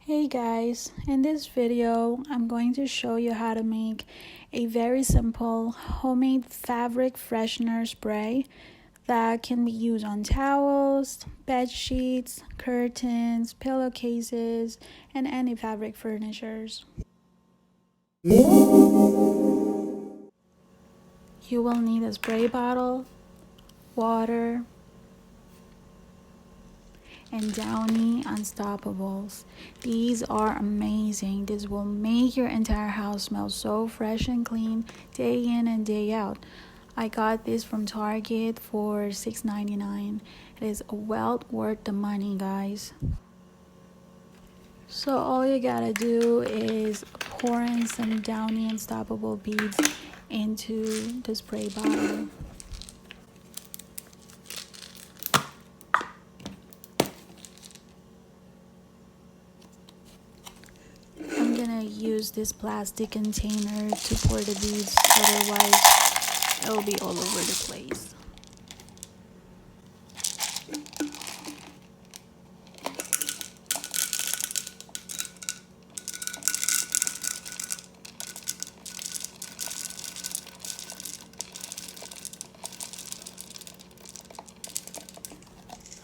Hey guys, in this video I'm going to show you how to make a very simple homemade fabric freshener spray that can be used on towels, bed sheets, curtains, pillowcases, and any fabric furnitures. You will need a spray bottle, water, and Downy Unstoppables. These are amazing. This will make your entire house smell so fresh and clean day in and day out. I got this from Target for $6.99. It is well worth the money, guys. So all you gotta do is pour in some Downy Unstoppable beads into the spray bottle. I'm gonna use this plastic container to pour the beads, otherwise it'll be all over the place.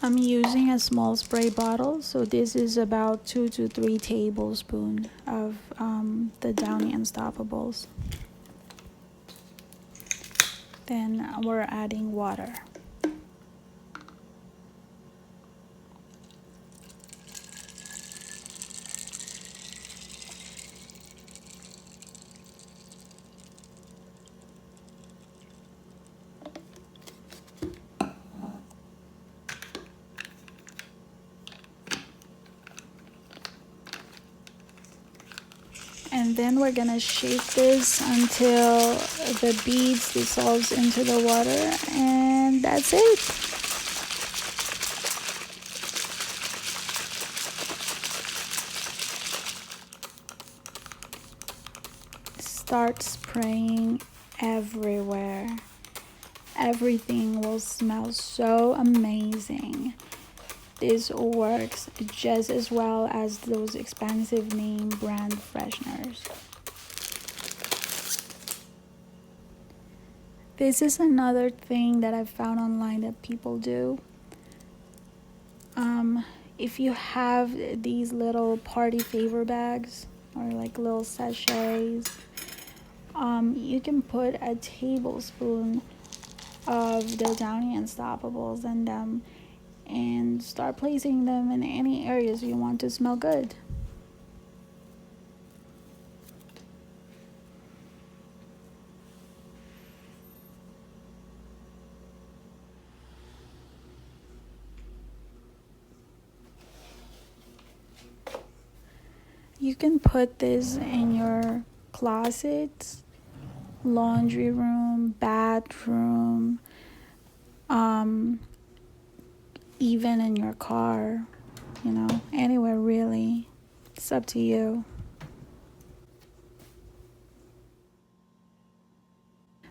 I'm using a small spray bottle, so this is about 2 to 3 tablespoons of the Downy Unstoppables. Then we're adding water. And then we're gonna shake this until the beads dissolves into the water, and that's it. Start spraying everywhere. Everything will smell so amazing. This works just as well as those expensive name brand fresheners. This is another thing that I've found online that people do. If you have these little party favor bags or like little sachets, you can put a tablespoon of the Downy Unstoppables in them and start placing them in any areas you want to smell good. You can put this in your closets, laundry room, bathroom, even in your car, anywhere really. It's up to you.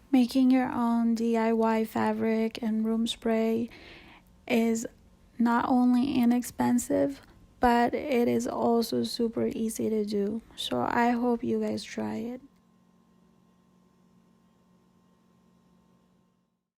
Making your own DIY fabric and room spray is not only inexpensive, but it is also super easy to do. So I hope you guys try it.